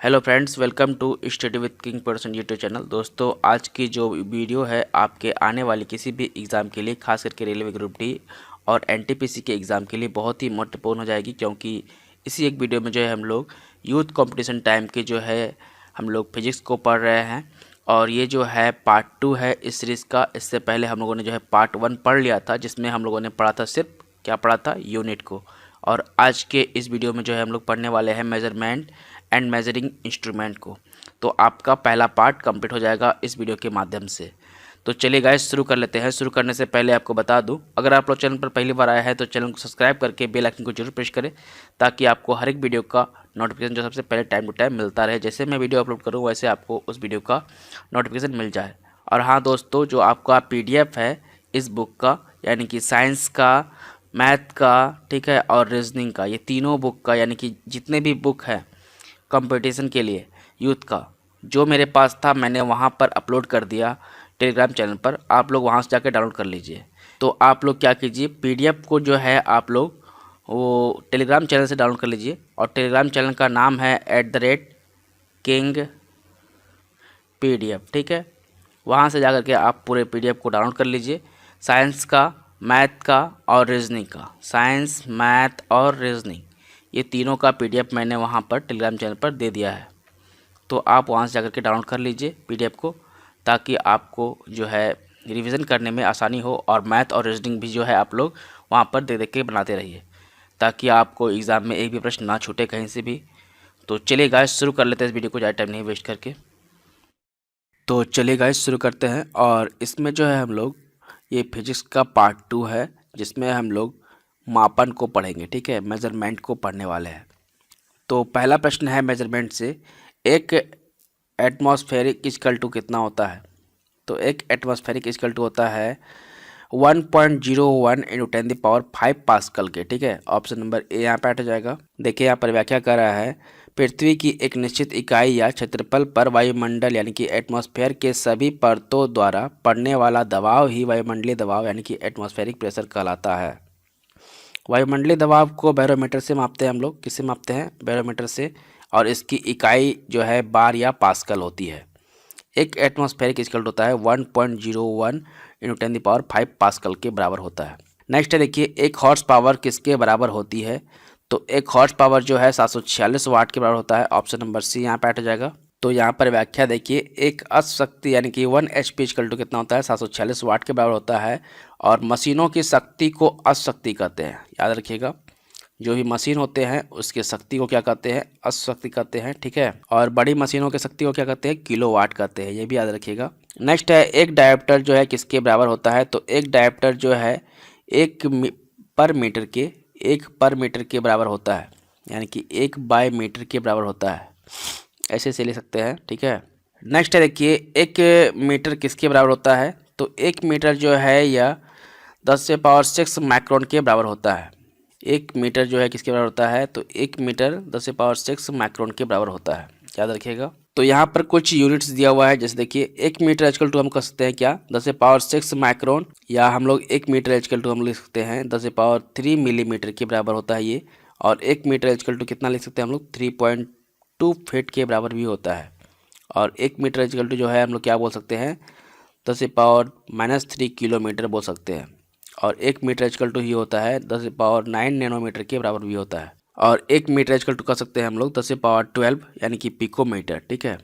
Hello friends, welcome to study with king person YouTube channel. दोस्तों, आज की जो वीडियो है आपके आने वाली किसी भी एग्ज़ाम के लिए, खास करके रेलवे ग्रुप डी और एनटीपीसी के एग्ज़ाम के लिए बहुत ही महत्वपूर्ण हो जाएगी, क्योंकि इसी एक वीडियो में जो है हम लोग यूथ कंपटीशन टाइम के जो है हम लोग फिजिक्स को पढ़ रहे हैं। और ये जो है पार्ट 2 है इस सीरीज़ का। इससे पहले हम लोगों ने जो है पार्ट 1 पढ़ लिया था, जिसमें हम लोगों ने पढ़ा था सिर्फ क्या पढ़ा था, यूनिट को। और आज के इस वीडियो में जो है हम लोग पढ़ने वाले हैं मेजरमेंट एंड मेजरिंग इंस्ट्रूमेंट को। तो आपका पहला पार्ट कंप्लीट हो जाएगा इस वीडियो के माध्यम से। तो चलिए गाइस, शुरू कर लेते हैं। शुरू करने से पहले आपको बता दूं, अगर आप लोग चैनल पर पहली बार आए हैं तो चैनल को सब्सक्राइब करके बेल आइकन को जरूर प्रेस करें, ताकि आपको हर एक वीडियो का नोटिफिकेशन जो सबसे पहले टाइम टू टाइम मिलता रहे। जैसे मैं वीडियो अपलोड करूँ वैसे आपको उस वीडियो का नोटिफिकेशन मिल जाए। और हाँ दोस्तों, जो आपका PDF है इस बुक का, यानी कि साइंस का, मैथ का, ठीक है, और रीजनिंग का, ये तीनों बुक का, यानी कि जितने भी बुक है कंपटीशन के लिए यूथ का, जो मेरे पास था मैंने वहाँ पर अपलोड कर दिया टेलीग्राम चैनल पर। आप लोग वहाँ से जाकर डाउनलोड कर लीजिए। तो आप लोग क्या कीजिए, PDF को जो है आप लोग वो टेलीग्राम चैनल से डाउनलोड कर लीजिए। और टेलीग्राम चैनल का नाम है @king PDF, ठीक है। वहाँ से जाकर के आप पूरे PDF को डाउनलोड कर लीजिए, साइंस का, मैथ का और रीजनिंग का। साइंस, मैथ और रीजनिंग, ये तीनों का PDF मैंने वहाँ पर टेलीग्राम चैनल पर दे दिया है। तो आप वहाँ से जाकर के डाउनलोड कर लीजिए PDF को, ताकि आपको जो है रिवीजन करने में आसानी हो। और मैथ और रीजनिंग भी जो है आप लोग वहाँ पर देख देख के बनाते रहिए, ताकि आपको एग्ज़ाम में एक भी प्रश्न ना छूटे कहीं से भी। तो चलिए गाइस, शुरू कर लेते हैं इस वीडियो को ज़्यादा टाइम नहीं वेस्ट करके। तो चलिए गाइस, शुरू करते हैं। और इसमें जो है हम लोग ये फिजिक्स का पार्ट 2 है, जिसमें हम लोग मापन को पढ़ेंगे, ठीक है, मेजरमेंट को पढ़ने वाले हैं। तो पहला प्रश्न है मेजरमेंट से, एक एटमॉस्फेरिक इक्वल टू कितना होता है? तो एक एटमॉस्फेरिक इक्वल टू होता है 1.01 इंटू 10⁵ पास्कल के, ठीक है। ऑप्शन नंबर ए यहाँ पे हट जाएगा। देखिए यहाँ पर व्याख्या कर रहा है, पृथ्वी की एक निश्चित इकाई या क्षेत्रफल पर वायुमंडल यानी कि एटमॉस्फेयर के सभी परतों द्वारा पड़ने वाला दबाव ही वायुमंडलीय दबाव यानी कि एटमॉस्फेरिक प्रेशर कहलाता है। वायुमंडलीय दबाव को बैरोमीटर से मापते हैं हम लोग। किससे मापते हैं? बैरोमीटर से। और इसकी इकाई जो है बार या पास्कल होती है। एक एटमॉस्फेरिक इक्वल होता है 1.01 इंटू 10⁵ पास्कल के बराबर होता है। नेक्स्ट है, देखिए, एक हॉर्स पावर किसके बराबर होती है? तो एक हॉर्स पावर जो है 746 वाट के बराबर होता है। ऑप्शन नंबर सी यहाँ पे हट जाएगा। तो यहाँ पर व्याख्या देखिए, एक अशक्ति यानी कि 1 HP इक्वल टू कितना होता है? 746 वाट के बराबर होता है। और मशीनों की शक्ति को अशक्ति कहते हैं, याद रखिएगा। जो भी मशीन होते हैं उसके शक्ति को क्या कहते हैं? अशक्ति कहते हैं, ठीक है। और बड़ी मशीनों की शक्ति को क्या कहते हैं? किलोवाट कहते हैं, ये भी याद रखिएगा। नेक्स्ट है, एक डायोप्टर जो है किसके बराबर होता है? तो एक डायोप्टर जो है पर मीटर के बराबर होता है, यानी कि 1/मीटर के बराबर होता है। ऐसे से ले सकते हैं, ठीक है। नेक्स्ट है, देखिए, 1 मीटर किसके बराबर होता है? तो 1 मीटर जो है यह 10⁶ माइक्रोन के बराबर होता है। 1 मीटर जो है किसके बराबर होता है? तो 1 मीटर 10⁶ माइक्रोन के बराबर होता है, याद रखिएगा। तो यहाँ पर कुछ यूनिट्स दिया हुआ है, जैसे देखिए 1 मीटर इक्वल टू हम कह सकते हैं क्या? 10⁶ माइक्रोन, या हम लोग 1 मीटर इक्वल टू हम लिख सकते हैं 10³ मिलीमीटर के बराबर होता है ये। और 1 मीटर इक्वल टू कितना लिख सकते हैं हम लोग? 3.2 फीट के बराबर भी होता है। और 1 मीटर इक्वल टू जो है हम लोग क्या बोल सकते हैं? 10⁻³ किलोमीटर बोल सकते हैं। और 1 मीटर इक्वल टू ही होता है 10⁹ नैनोमीटर के बराबर भी होता है। और 1 मीटर इक्वल टू कर सकते हैं हम लोग 10⁻12 यानी कि पिकोमीटर, ठीक है।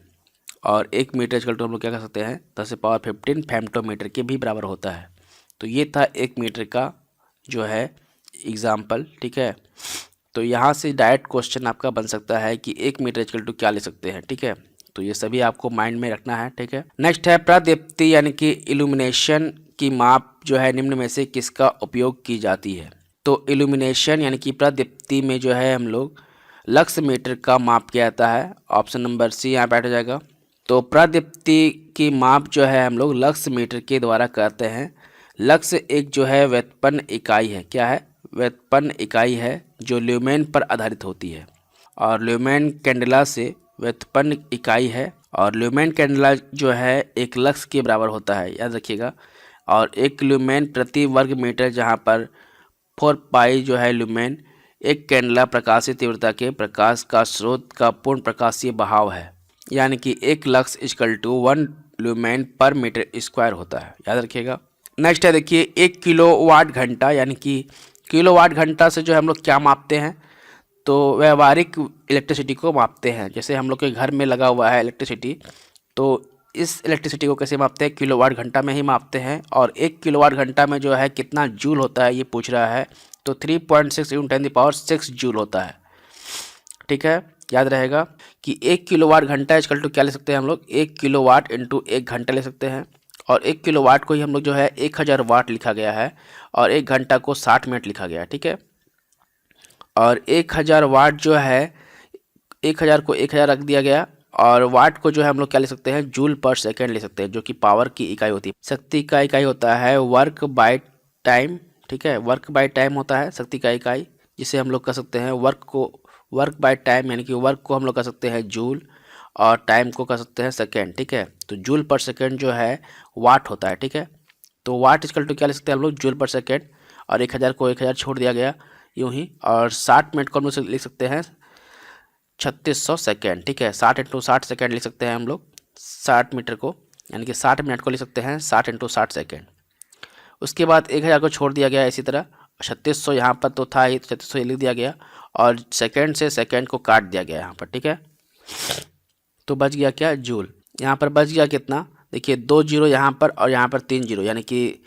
और 1 मीटर इक्वल टू हम लोग क्या कर सकते हैं? 10⁻15 फेम्टोमीटर के भी बराबर होता है। तो ये था 1 मीटर का जो है एग्जाम्पल, ठीक है। तो यहाँ से डायरेक्ट क्वेश्चन आपका बन सकता है कि 1 मीटर इक्वल टू क्या ले सकते हैं, ठीक है। तो ये सभी आपको माइंड में रखना है, ठीक है। नेक्स्ट है, प्रदीप्ति यानी कि इल्यूमिनेशन की माप जो है निम्न में से किसका उपयोग की जाती है? तो इल्यूमिनेशन यानी कि प्रदीप्ति में जो है हम लोग लक्स मीटर का माप किया जाता है। ऑप्शन नंबर सी यहाँ बैठ जाएगा। तो प्रदीप्ति की माप जो है हम लोग लक्स मीटर के द्वारा करते हैं। लक्स एक जो है व्युत्पन्न इकाई है। क्या है? व्युत्पन्न इकाई है, जो ल्यूमेन पर आधारित होती है। और ल्यूमेन कैंडेला से व्युत्पन्न इकाई है। और ल्यूमेन कैंडेला जो है 1 लक्स के बराबर होता है, याद रखिएगा। और 1 ल्यूमेन प्रति वर्ग मीटर, जहाँ पर 4 पाई जो है ल्यूमेन एक कैंडला प्रकाशीय तीव्रता के प्रकाश का स्रोत का पूर्ण प्रकाशीय बहाव है, यानी कि 1 lux equal to 1 lumen per metre square होता है, याद रखिएगा। नेक्स्ट है देखिए 1 किलोवाट घंटा, यानी कि किलोवाट घंटा से जो है हम लोग क्या मापते हैं, तो व्यवहारिक इलेक्ट्रिसिटी को मापते हैं। जैसे हम लोग के घर में लगा हुआ है इलेक्ट्रिसिटी, तो इस इलेक्ट्रिसिटी को कैसे मापते हैं, किलोवाट घंटा में ही मापते हैं। और 1 किलोवाट घंटा में जो है कितना जूल होता है ये पूछ रहा है, तो 3.6 × 10⁶ जूल होता है, ठीक है। याद रहेगा कि 1 किलोवाट घंटा इक्वल टू क्या ले सकते हैं हम लोग, 1 किलोवाट इंटू 1 घंटा ले सकते हैं। और 1 किलोवाट को ही हम लोग जो है 1000 वाट लिखा गया है, और 1 घंटा को 60 मिनट लिखा गया है, ठीक है। और 1000 वाट जो है 1000 को 1000 रख दिया गया, और वाट को जो है हम लोग क्या ले सकते हैं, जूल पर सेकेंड ले सकते हैं, जो कि पावर की इकाई होती है। शक्ति का इकाई होता है वर्क बाय टाइम, ठीक है। वर्क बाय टाइम होता है शक्ति का इकाई, जिसे हम लोग कह सकते हैं वर्क बाय टाइम, यानी कि वर्क को हम लोग कह सकते हैं जूल और टाइम को कह सकते हैं सेकेंड, ठीक है। तो जूल पर सेकेंड जो है वाट होता है, ठीक है। तो वाट इक्वल टू क्या ले सकते हैं हम लोग, जूल पर सेकेंड, और 1000 को 1000 छोड़ दिया गया यूं ही, और 60 मिनट को हम लोग लिख सकते हैं 3600 सेकेंड, ठीक है। 60 × 60 सेकेंड लिख सकते हैं हम लोग 60 मीटर को, यानी कि 60 मिनट को लिख सकते हैं 60 × 60 सेकेंड। उसके बाद 1000 को छोड़ दिया गया, इसी तरह 3600 यहाँ पर तो था ही, तो 3600 लिख दिया गया, और सेकेंड से सेकेंड को काट दिया गया यहाँ पर, ठीक है। तो बच गया क्या, जूल। यहाँ पर बच गया कितना, देखिए 2 जीरो यहाँ पर और यहाँ पर 3 जीरो, यानी कि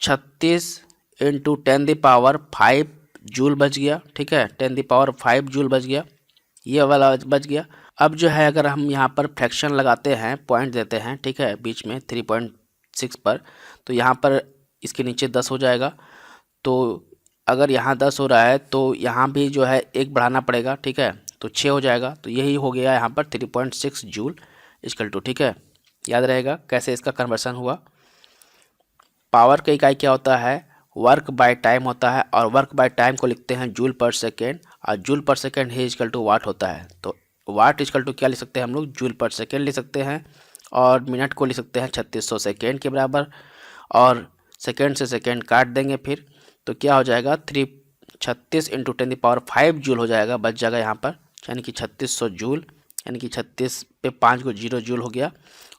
36 × 10⁵ जूल बच गया, ठीक है। 10⁵ जूल बच गया, ये वाला बच गया। अब जो है अगर हम यहाँ पर फ्रैक्शन लगाते हैं, पॉइंट देते हैं, ठीक है, बीच में 3.6 पर, तो यहाँ पर इसके नीचे 10 हो जाएगा। तो अगर यहाँ 10 हो रहा है तो यहाँ भी जो है 1 बढ़ाना पड़ेगा, ठीक है, तो 6 हो जाएगा। तो यही हो गया यहाँ पर 3.6 जूल इक्वल टू, ठीक है। याद रहेगा कैसे इसका कन्वर्सन हुआ। पावर का इकाई क्या होता है, वर्क बाय टाइम होता है, और वर्क बाय टाइम को लिखते हैं जूल पर सेकेंड, और जूल पर सेकेंड ही इक्वल टू वाट होता है। तो वाट इक्वल टू क्या लिख सकते हैं हम लोग, जूल पर सेकेंड लिख सकते हैं, और मिनट को लिख सकते हैं 3600 सेकेंड के बराबर, और सेकेंड से सेकेंड काट देंगे फिर, तो क्या हो जाएगा 36 × 10⁵ जूल हो जाएगा, बच जाएगा यहाँ पर, यानी कि 3600 जूल, यानी कि 36 पे 5 को 0 जूल हो गया।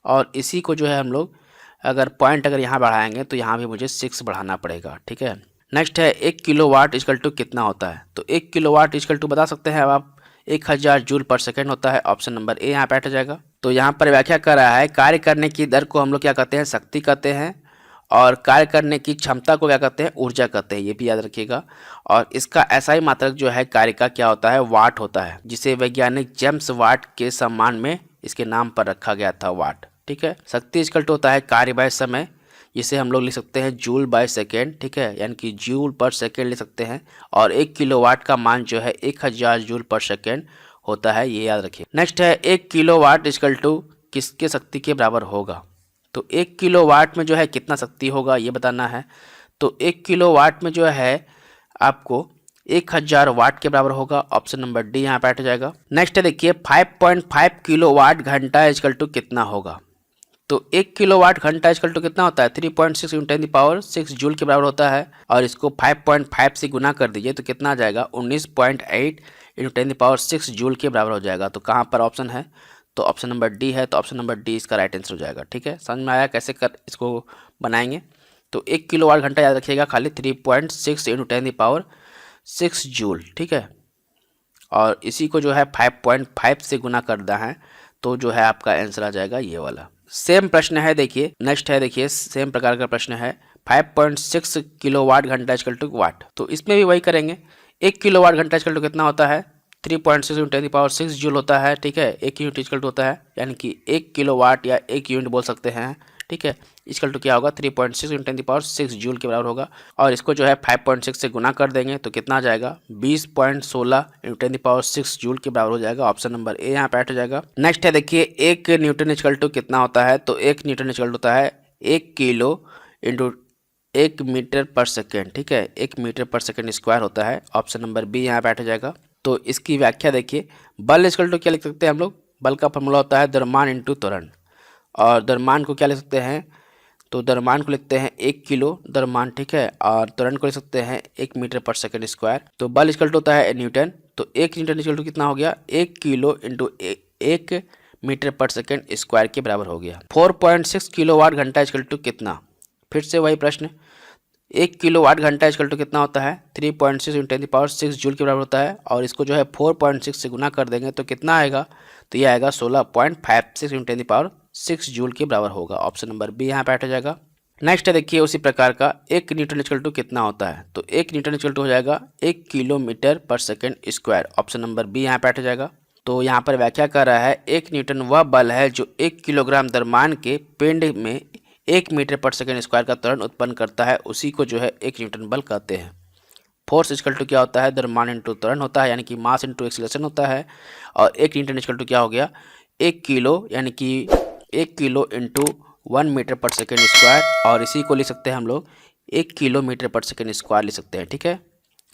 और इसी को जो है हम लोग अगर पॉइंट अगर यहाँ बढ़ाएंगे तो यहाँ भी मुझे 6 बढ़ाना पड़ेगा, ठीक है। नेक्स्ट है 1 किलोवाट इक्वल टू कितना होता है, तो 1 किलोवाट इक्वल टू बता सकते हैं अब आप, 1000 जूल पर सेकेंड होता है। ऑप्शन नंबर ए यहाँ पे बैठ जाएगा। तो यहाँ पर व्याख्या कर रहा है कार्य करने की दर को हम लोग क्या कहते हैं, शक्ति कहते हैं, और कार्य करने की क्षमता को क्या कहते हैं, ऊर्जा कहते हैं, ये भी याद रखिएगा। और इसका SI मात्रक जो है कार्य का क्या होता है, वाट होता है, जिसे वैज्ञानिक जेम्स वाट के सम्मान में इसके नाम पर रखा गया था, वाट, ठीक है। शक्ति इक्वल टू होता है कार्य बाय समय, जिसे हम लोग लिख सकते हैं जूल बाय सेकेंड, ठीक है, यानी कि जूल पर सेकेंड लिख सकते हैं। और 1 किलोवाट का मान जो है 1000 जूल पर सेकेंड होता है, ये याद रखिए। नेक्स्ट है 1 किलोवाट इक्वल टू किसके शक्ति के बराबर होगा, तो 1 किलोवाट में जो है कितना शक्ति होगा ये बताना है। तो 1 किलोवाट में जो है आपको 1000 वाट के बराबर होगा। ऑप्शन नंबर डी यहाँ पे बैठ जाएगा। नेक्स्ट है देखिए 5.5 किलोवाट घंटा इक्वल टू कितना होगा, तो 1 किलोवाट घंटा इक्वल टू कितना होता है, 3.6 × 10⁶ जूल के बराबर होता है। और इसको 5.5 से गुना कर दीजिए तो कितना आ जाएगा, 19.8 × 10⁶ जूल के बराबर हो जाएगा। तो कहाँ पर ऑप्शन है, तो ऑप्शन नंबर डी है। तो ऑप्शन नंबर डी इसका राइट आंसर हो जाएगा, ठीक है। समझ में आया कैसे कर इसको बनाएंगे। तो 1 किलोवाट घंटा याद रखिएगा खाली 3.6 × 10⁶ जूल, ठीक है। और इसी को जो है 5.5 से गुना करना है, तो जो है आपका आंसर आ जाएगा ये वाला। सेम प्रश्न है देखिए, नेक्स्ट है देखिए सेम प्रकार का प्रश्न है 5.6 किलोवाट घंटा इक्वल टू वाट। तो इसमें भी वही करेंगे। 1 किलोवाट घंटा इक्वल टू कितना होता है, 3.6 × 10⁶ जूल होता है, ठीक है। 1 यूनिट इक्वल टू होता है, यानी कि 1 किलोवाट या 1 यूनिट बोल सकते हैं, ठीक है। इक्वल टू क्या होगा, 3.6 × 10⁶ जूल के बराबर होगा। और इसको जो है 5.6 से गुना कर देंगे तो कितना आ जाएगा, 20.16 × 10⁶ जूल के बराबर हो जाएगा। ऑप्शन नंबर ए यहाँ पे बैठ जाएगा। नेक्स्ट है देखिए 1 न्यूटन इक्वल टू कितना होता है, तो 1 न्यूटन इक्वल होता है 1 किलो इंटू 1 मीटर पर सेकेंड, ठीक है। 1 मीटर पर सेकेंड स्क्वायर होता है। ऑप्शन नंबर बी यहाँ बैठ जाएगा। तो इसकी व्याख्या देखिए, बल इक्वल टू क्या लिख सकते हैं हम लोग, बल का फॉर्मूला होता है द्रव्यमान इंटू त्वरण, और द्रव्यमान को क्या लिख सकते हैं, तो द्रव्यमान को लिखते हैं 1 किलो द्रव्यमान, ठीक है, और त्वरण को लिख सकते हैं 1 मीटर पर सेकंड स्क्वायर। तो बल इक्वल टू होता है न्यूटन, तो 1 न्यूटन इक्वल टू कितना हो गया, 1 किलो इंटू 1 मीटर पर सेकंड स्क्वायर के बराबर हो गया। 4.6 किलोवाट घंटा इक्वल टू कितना, फिर से वही प्रश्न, 1 किलोवाट घंटा इक्वल टू कितना होता है, 3.6 × 10⁻6 जूल के बराबर होता है, और इसको जो है 4.6 से गुना कर देंगे तो कितना आएगा, तो ये आएगा 16.56 × 10⁻6 जूल के बराबर होगा। ऑप्शन नंबर बी यहाँ पे हट जाएगा। नेक्स्ट है देखिए उसी प्रकार का 1 न्यूटन इक्वल टू कितना होता है, तो 1 न्यूटन इक्वल टू हो जाएगा 1 kilometre per second square. Option number B यहाँ पे हट जाएगा। तो यहाँ पर व्याख्या कर रहा है 1 न्यूटन वह बल है जो 1 किलोग्राम द्रव्यमान के पिंड में 1 मीटर पर सेकंड स्क्वायर का त्वरण उत्पन्न करता है, उसी को जो है 1 न्यूटन बल कहते हैं। फोर्स इक्वल टू क्या होता है, द्रव्यमान इंटू त्वरण होता है, यानी कि मास इंटू एक्सीलरेशन होता है, और 1 न्यूटन इक्वल टू क्या हो गया, 1 किलो, यानी कि 1 किलो इंटू 1 मीटर पर सेकेंड स्क्वायर, और इसी को लिख सकते हैं हम लोग 1 किलोमीटर पर सेकेंड स्क्वायर लिख सकते हैं, ठीक है,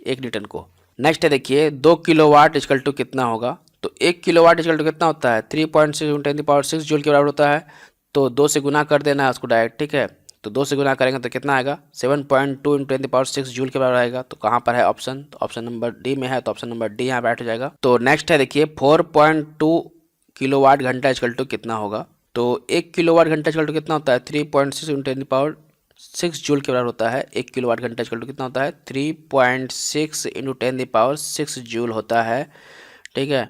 1 न्यूटन को। नेक्स्ट है देखिए 2 किलोवाट इक्वल टू कितना होगा, तो 1 किलोवाट इक्वल टू कितना होता है, 3.6 × 10⁻6 जूल के बराबर होता है, तो 2 से गुना कर देना है उसको डायरेक्ट, ठीक है, तो 2 से गुना करेंगे तो कितना आएगा, 7.2 × 10⁻6 जूल के बराबर आएगा। तो कहाँ पर है ऑप्शन, तो ऑप्शन नंबर डी में है, तो ऑप्शन नंबर डी यहाँ बैठ जाएगा। तो नेक्स्ट है देखिए 4.2 किलोवाट घंटा इक्वल टू कितना होगा, तो 1 किलोवाट घंटा इक्वल टू कितना होता है, 3.6 × 10⁻6 जूल के बराबर होता है। 1 किलोवाट घंटा इक्वल टू कितना होता है, 3.6 × 10⁻6 जूल होता है, ठीक है।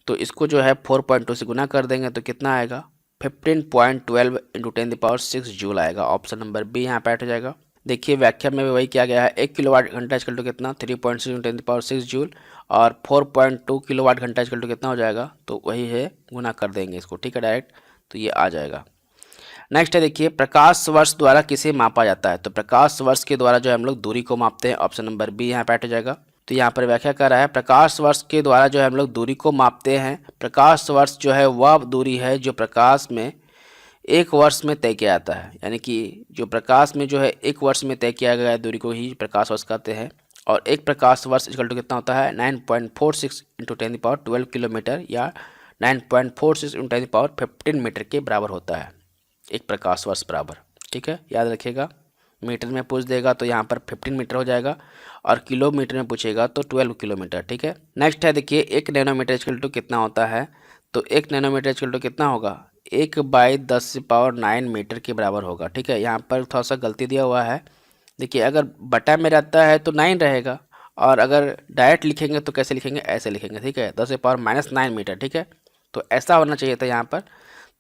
तो इसको जो है 4.2 से गुना कर देंगे तो कितना आएगा, 15.12 × 10⁻6 जूल आएगा। ऑप्शन नंबर बी यहाँ पे हट जाएगा। देखिए व्याख्या में भी वही किया गया है, 1 किलोवाट घंटा इक्वल टू कितना, 3.6 × 10⁻6 जूल, और 4.2 किलोवाट घंटा इक्वल टू कितना हो जाएगा, तो वही है, गुना कर देंगे इसको, ठीक है, डायरेक्ट, तो ये आ जाएगा। नेक्स्ट है देखिए प्रकाश वर्ष द्वारा किसे मापा जाता है, तो प्रकाश वर्ष के द्वारा जो है हम लोग दूरी को मापते हैं। ऑप्शन नंबर बी यहाँ पे हट जाएगा। तो यहाँ पर व्याख्या कर रहा है प्रकाश वर्ष के द्वारा जो है हम लोग दूरी को मापते हैं। प्रकाश वर्ष जो है वह दूरी है जो प्रकाश में 1 वर्ष में तय किया जाता है, यानी कि जो प्रकाश में जो है 1 वर्ष में तय किया गया दूरी को ही प्रकाश वर्ष कहते हैं। और एक प्रकाश वर्ष इक्वल टू कितना होता है, 9.46 × 10⁻12 किलोमीटर, या 9.46 × 10⁻15 मीटर के बराबर होता है एक प्रकाश वर्ष बराबर, ठीक है, याद रखिएगा। मीटर में पूछ देगा तो यहाँ पर 15 मीटर हो जाएगा, और किलोमीटर में पूछेगा तो 12 किलोमीटर, ठीक है। नेक्स्ट है देखिए 1 नैनोमीटर इक्वल टू कितना होता है, तो 1 नैनोमीटर इक्वल टू कितना होगा, 1/10⁹ मीटर के बराबर होगा, ठीक है। यहाँ पर थोड़ा सा गलती दिया हुआ है, देखिए अगर बटा में रहता है तो 9 रहेगा, और अगर डायरेक्ट लिखेंगे तो कैसे लिखेंगे, ऐसे लिखेंगे, ठीक है, 10⁻−9 मीटर, ठीक है। तो ऐसा होना चाहिए था यहाँ पर,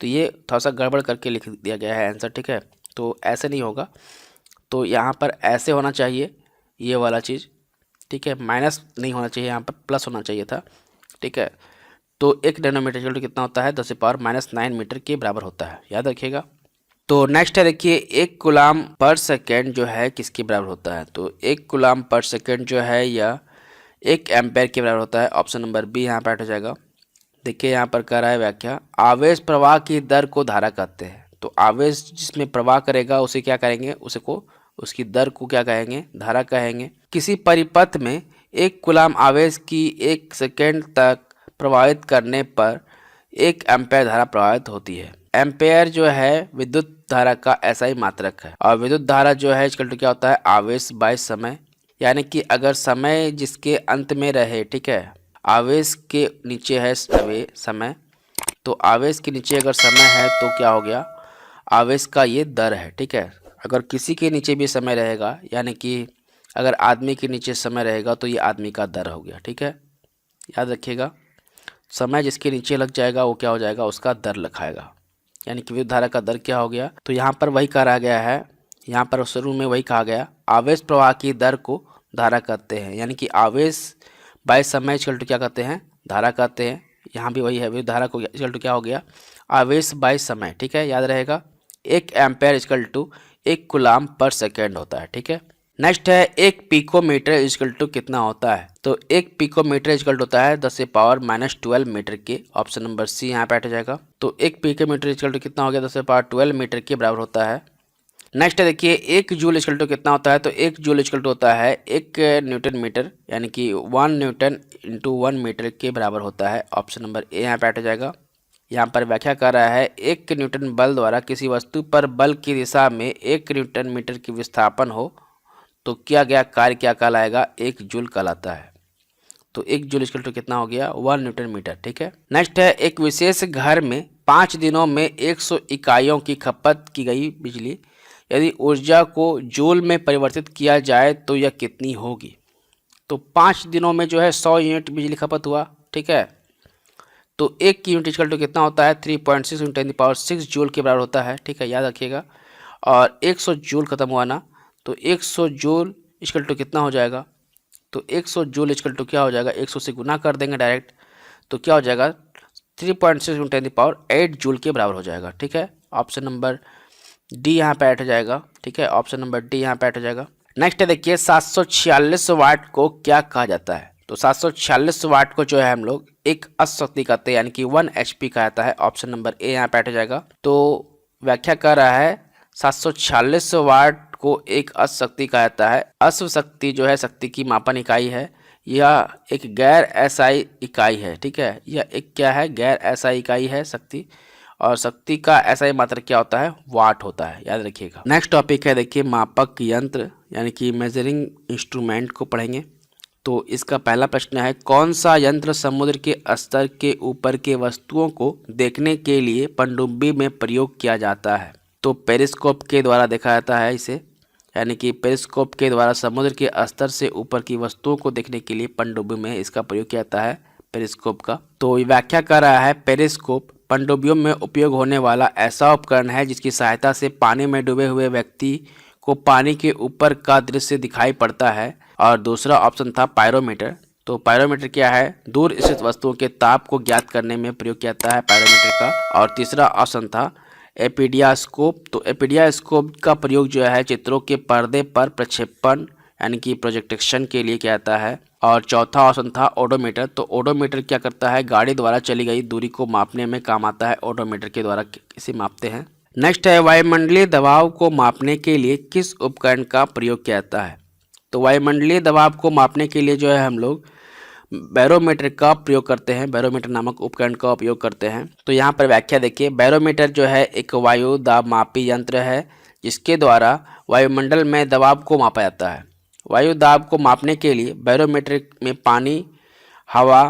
तो ये थोड़ा सा गड़बड़ करके लिख दिया गया है आंसर, ठीक है, तो ऐसे नहीं होगा, तो यहाँ पर ऐसे होना चाहिए ये वाला चीज़, ठीक है, माइनस नहीं होना चाहिए, यहाँ पर प्लस होना चाहिए था, ठीक है। तो 1 नैनोमीटर इक्वल टू कितना होता है, 10⁻−9 मीटर के बराबर होता है, याद रखिएगा। तो नेक्स्ट है देखिए 1 कूलाम पर सेकेंड जो है किसके बराबर होता है, तो 1 कूलाम पर सेकेंड जो है यह 1 एम्पेयर के बराबर होता है। ऑप्शन नंबर बी यहाँ पर हट जाएगा। देखिए यहाँ पर कह रहा है व्याख्या, आवेश प्रवाह की दर को धारा कहते हैं। तो आवेश जिसमें प्रवाह करेगा उसे क्या करेंगे, उसकी दर को क्या कहेंगे, धारा कहेंगे। किसी परिपथ में 1 कूलाम आवेश की 1 सेकेंड तक प्रवाहित करने पर 1 एम्पेयर धारा प्रवाहित होती है। एम्पेयर जो है विद्युत धारा का ऐसा ही मात्रक है, और विद्युत धारा जो है इक्वल टू क्या होता है, आवेश बाय समय, यानी कि अगर समय जिसके अंत में रहे, ठीक है, आवेश के नीचे है समय, तो आवेश के नीचे अगर समय है तो क्या हो गया, आवेश का ये दर है, ठीक है। अगर किसी के नीचे भी समय रहेगा, यानी कि अगर आदमी के नीचे समय रहेगा तो ये आदमी का दर हो गया, ठीक है, याद रखिएगा। समय जिसके नीचे लग जाएगा वो क्या हो जाएगा, उसका दर लिखाएगा, यानी कि विद्युत धारा का दर क्या हो गया। तो यहाँ पर वही कहा गया है, यहाँ पर शुरू में वही कहा गया, आवेश प्रवाह की दर को धारा कहते हैं, यानी कि आवेश बाय समय इक्वल टू क्या कहते हैं, धारा कहते हैं। यहाँ भी वही है, विद्युत धारा को इक्वल टू क्या हो गया, आवेश बाय समय, ठीक है, याद रहेगा। 1 एम्पेयर इक्वल टू 1 कूलाम पर सेकेंड होता है, ठीक है। नेक्स्ट है 1 पिकोमीटर इक्वल टू कितना होता है, तो 1 पिकोमीटर इक्वल होता है 10⁻−12 मीटर के। ऑप्शन नंबर सी यहाँ पे हट जाएगा। तो 1 पिकोमीटर इक्वल टू कितना हो गया, 10⁻12 मीटर के बराबर होता है। नेक्स्ट है देखिए 1 जूल इक्वल टू कितना होता है, तो 1 जूल इक्वल टू होता है 1 न्यूटन मीटर, यानी कि 1 न्यूटन इंटू 1 मीटर के बराबर होता है। ऑप्शन नंबर ए यहाँ पे हट जाएगा। यहाँ पर व्याख्या कर रहा है 1 न्यूटन बल द्वारा किसी वस्तु पर बल की दिशा में 1 न्यूटन मीटर की विस्थापन हो तो किया गया कार्य क्या कहलाएगा, 1 जूल कहलाता है। तो 1 जूल इक्वल टू कितना हो गया, 1 न्यूटन मीटर। ठीक है, नेक्स्ट है एक विशेष घर में 5 दिनों में 100 इकाइयों की खपत की गई बिजली यदि ऊर्जा को जूल में परिवर्तित किया जाए तो यह कितनी होगी। तो 5 दिनों में जो है 100 यूनिट बिजली खपत हुआ। ठीक है, तो 1 यूनिट इक्वल टू कितना होता है, 3.6 × 10⁶ जूल के बराबर होता है। ठीक है, याद रखिएगा। और 100 जूल खत्म हुआ ना, तो 100 जूल इक्वल टू कितना हो जाएगा, तो 100 जूल इक्वल टू क्या हो जाएगा, 100 से गुना कर देंगे डायरेक्ट, तो क्या हो जाएगा 3.6 × 10⁸ जूल के बराबर हो जाएगा। ठीक है, ऑप्शन नंबर डी यहाँ पे ऐड हो जाएगा। ठीक है, ऑप्शन नंबर डी यहाँ पे ऐड हो जाएगा। नेक्स्ट है देखिए 746 वाट को क्या कहा जाता है। तो 746 वाट को जो है हम लोग एक अशक्ति कहते हैं, यानी कि 1 HP कहा जाता है। ऑप्शन नंबर ए यहाँ पे ऐड हो जाएगा। तो व्याख्या कर रहा है 746 वाट को एक अशक्ति कहा जाता है। अश्व शक्ति जो है शक्ति की मापन इकाई है, यह एक गैर एसआई इकाई है। ठीक है, यह एक क्या है, गैर एसआई इकाई है शक्ति, और शक्ति का एसआई मात्रक क्या होता है, वाट होता है, याद रखिएगा। नेक्स्ट टॉपिक है देखिए मापक यंत्र यानी कि मेजरिंग इंस्ट्रूमेंट को पढ़ेंगे। तो इसका पहला प्रश्न है, कौन सा यंत्र समुद्र के स्तर के ऊपर के वस्तुओं को देखने के लिए पनडुब्बी में प्रयोग किया जाता है। तो पेरिस्कोप के द्वारा देखा जाता है इसे, यानी कि पेरिस्कोप के द्वारा समुद्र के स्तर से ऊपर की वस्तुओं को देखने के लिए पनडुब्बी में इसका प्रयोग किया जाता है, पेरिस्कोप का। तो व्याख्या कर रहा है पेरिस्कोप पनडुब्बियों में उपयोग होने वाला ऐसा उपकरण है जिसकी सहायता से पानी में डूबे हुए व्यक्ति को पानी के ऊपर का दृश्य दिखाई पड़ता है। और दूसरा ऑप्शन था पायरोमीटर। तो पायरोमीटर क्या है, दूर स्थित वस्तुओं के ताप को ज्ञात करने में प्रयोग किया जाता है पायरोमीटर का। और तीसरा ऑप्शन था एपीडियास्कोप। तो एपीडियास्कोप का प्रयोग जो है चित्रों के पर्दे पर प्रक्षेपण यानी कि प्रोजेक्शन के लिए किया जाता है। और चौथा ऑप्शन था ओडोमीटर। तो ओडोमीटर क्या करता है, गाड़ी द्वारा चली गई दूरी को मापने में काम आता है, ओडोमीटर के द्वारा इसे मापते हैं। नेक्स्ट है वायुमंडलीय दबाव को मापने के लिए किस उपकरण का प्रयोग किया जाता है। तो वायुमंडलीय दबाव को मापने के लिए जो है हम लोग बैरोमीटर का प्रयोग करते हैं, बैरोमीटर नामक उपकरण का उपयोग करते हैं। तो यहाँ पर व्याख्या देखिए, बैरोमीटर जो है एक वायु दाब मापी यंत्र है जिसके द्वारा वायुमंडल में दबाव को मापा जाता है। वायु दाब को मापने के लिए बैरोमीटर में पानी, हवा